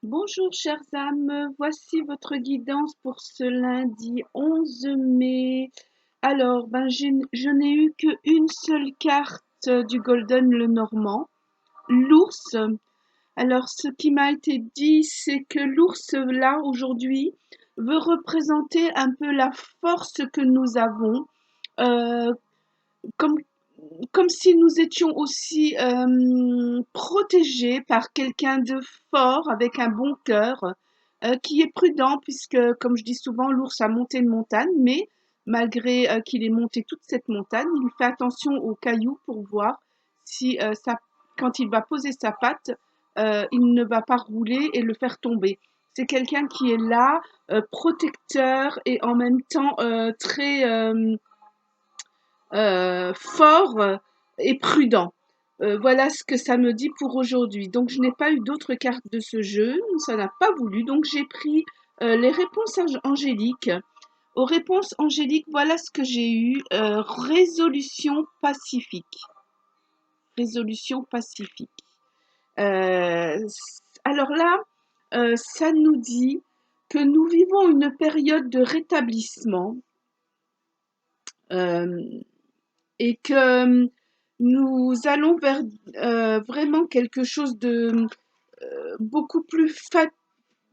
Bonjour chères âmes, voici votre guidance pour ce lundi 11 mai. Alors, je n'ai eu qu'une seule carte du Golden Lenormand, l'ours. Alors, ce qui m'a été dit, c'est que l'ours là, aujourd'hui, veut représenter un peu la force que nous avons, euh, comme comme si nous étions aussi protégés par quelqu'un de fort, avec un bon cœur, qui est prudent, puisque, comme je dis souvent, l'ours a monté une montagne, mais malgré qu'il ait monté toute cette montagne, il fait attention aux cailloux pour voir si quand il va poser sa patte, il ne va pas rouler et le faire tomber. C'est quelqu'un qui est là, protecteur et en même temps très fort et prudent. Voilà ce que ça me dit pour aujourd'hui. Donc je n'ai pas eu d'autres cartes de ce jeu, ça n'a pas voulu. Donc j'ai pris les réponses angéliques. Aux réponses angéliques, voilà ce que j'ai eu. Résolution pacifique. Résolution pacifique. Euh, alors là, ça nous dit que nous vivons une période de rétablissement. Euh, et que nous allons vers vraiment quelque chose de beaucoup plus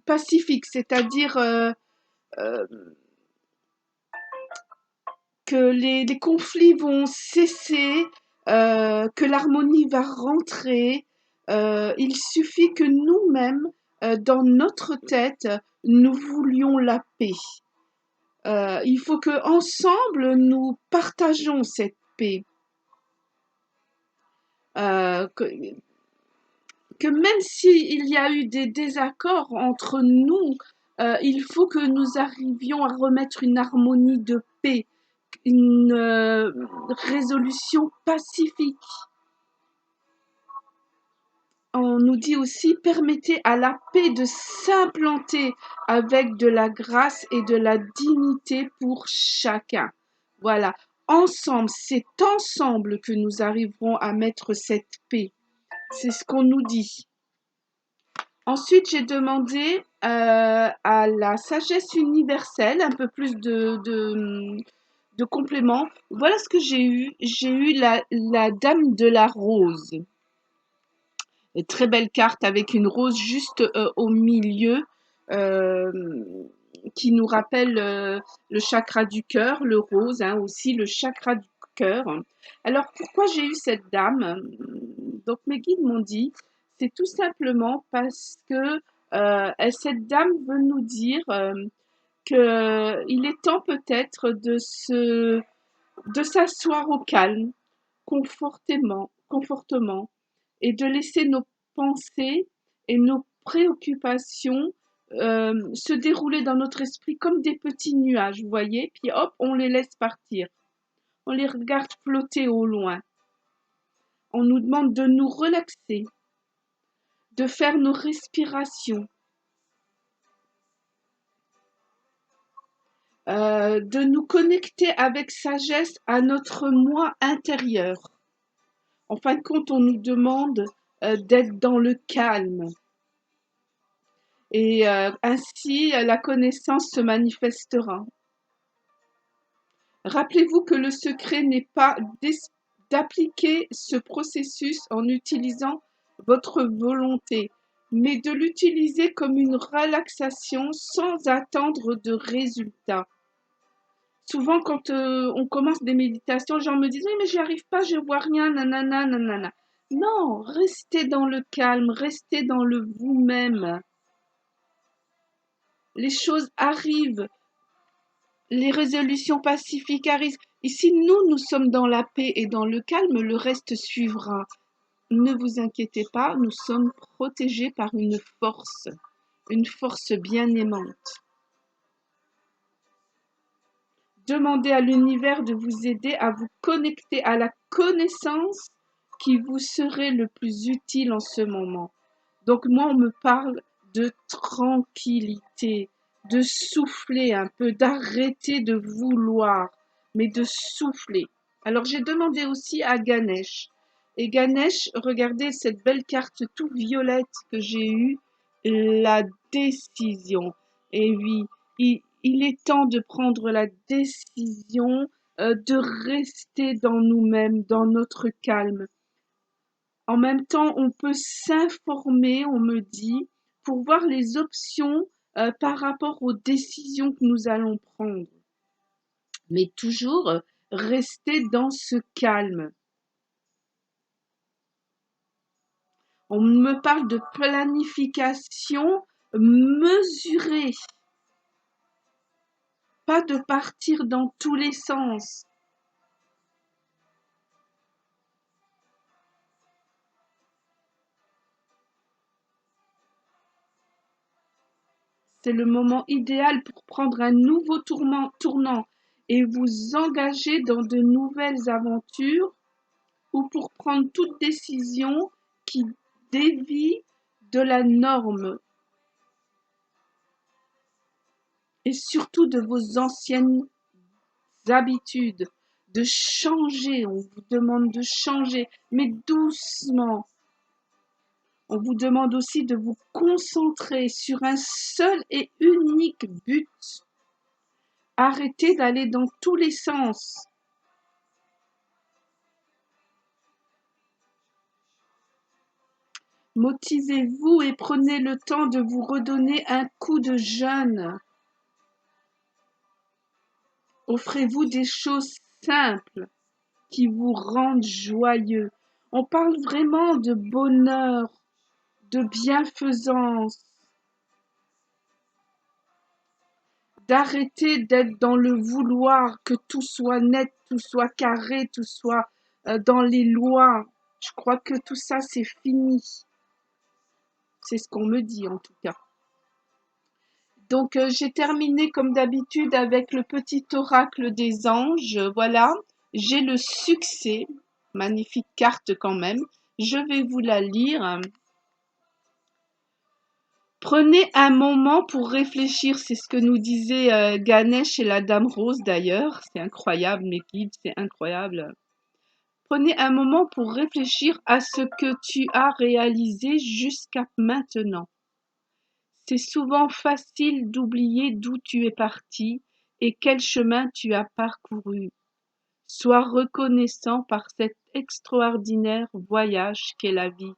pacifique, c'est-à-dire euh, que les conflits vont cesser, que l'harmonie va rentrer. Il suffit que nous-mêmes, dans notre tête, nous voulions la paix. Il faut que ensemble nous partageons cette paix. Que, que même s'il y a eu des désaccords entre nous, il faut que nous arrivions à remettre une harmonie de paix, une résolution pacifique. On nous dit aussi, permettez à la paix de s'implanter avec de la grâce et de la dignité pour chacun. Voilà, ensemble, c'est ensemble que nous arriverons à mettre cette paix. C'est ce qu'on nous dit. Ensuite, j'ai demandé à la sagesse universelle un peu plus de compléments. Voilà ce que j'ai eu. J'ai eu la dame de la rose. Une très belle carte avec une rose juste au milieu euh, qui nous rappelle le chakra du cœur, le rose, hein, aussi le chakra du cœur. Alors, pourquoi j'ai eu cette dame? Donc, mes guides m'ont dit, c'est tout simplement parce que cette dame veut nous dire qu'il est temps peut-être de s'asseoir au calme, confortement, et de laisser nos pensées et nos préoccupations se dérouler dans notre esprit comme des petits nuages, vous voyez, puis hop, on les laisse partir. On les regarde flotter au loin. On nous demande de nous relaxer, de faire nos respirations, de nous connecter avec sagesse à notre moi intérieur. En fin de compte, on nous demande d'être dans le calme. Et ainsi, la connaissance se manifestera. Rappelez-vous que le secret n'est pas d'appliquer ce processus en utilisant votre volonté, mais de l'utiliser comme une relaxation sans attendre de résultat. Souvent, quand on commence des méditations, les gens me disent: «Oui, mais j'y arrive pas, je vois rien, nanana, nanana». Non, restez dans le calme, restez dans le vous-même. Les choses arrivent, les résolutions pacifiques arrivent. Et si nous sommes dans la paix et dans le calme, le reste suivra. Ne vous inquiétez pas, nous sommes protégés par une force bien aimante. Demandez à l'univers de vous aider à vous connecter à la connaissance qui vous serait le plus utile en ce moment. Donc moi, on me parle de tranquillité, de souffler un peu, d'arrêter de vouloir, mais de souffler. Alors j'ai demandé aussi à Ganesh. Et Ganesh, regardez cette belle carte tout violette que j'ai eue. la décision. Et oui, il est temps de prendre la décision de rester dans nous-mêmes, dans notre calme. En même temps, on peut s'informer, on me dit, pour voir les options par rapport aux décisions que nous allons prendre. Mais toujours rester dans ce calme. On me parle de planification mesurée, pas de partir dans tous les sens. C'est le moment idéal pour prendre un nouveau tournant et vous engager dans de nouvelles aventures ou pour prendre toute décision qui dévie de la norme et surtout de vos anciennes habitudes, de changer. On vous demande de changer, mais doucement. On vous demande aussi de vous concentrer sur un seul et unique but. Arrêtez d'aller dans tous les sens. Motivez-vous et prenez le temps de vous redonner un coup de jeûne. Offrez-vous des choses simples qui vous rendent joyeux. On parle vraiment de bonheur, de bienfaisance, d'arrêter d'être dans le vouloir, que tout soit net, tout soit carré, tout soit dans les lois. Je crois que tout ça, c'est fini. C'est ce qu'on me dit en tout cas. Donc j'ai terminé comme d'habitude avec le petit oracle des anges. Voilà, j'ai le succès. Magnifique carte quand même. Je vais vous la lire. Prenez un moment pour réfléchir, c'est ce que nous disait Ganesh et la Dame Rose d'ailleurs. C'est incroyable, mes guides, c'est incroyable. Prenez un moment pour réfléchir à ce que tu as réalisé jusqu'à maintenant. C'est souvent facile d'oublier d'où tu es parti et quel chemin tu as parcouru. Sois reconnaissant par cet extraordinaire voyage qu'est la vie.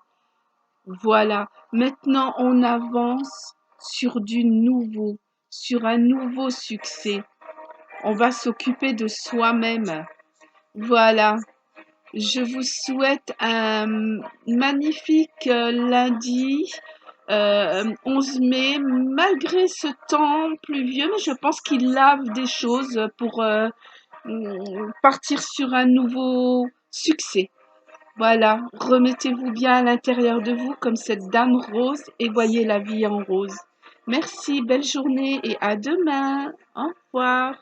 Voilà, maintenant on avance sur du nouveau, sur un nouveau succès. On va s'occuper de soi-même. Voilà, je vous souhaite un magnifique lundi 11 mai, malgré ce temps pluvieux, mais je pense qu'il lave des choses pour partir sur un nouveau succès. Voilà, remettez-vous bien à l'intérieur de vous comme cette dame rose et voyez la vie en rose. Merci, belle journée et à demain. Au revoir.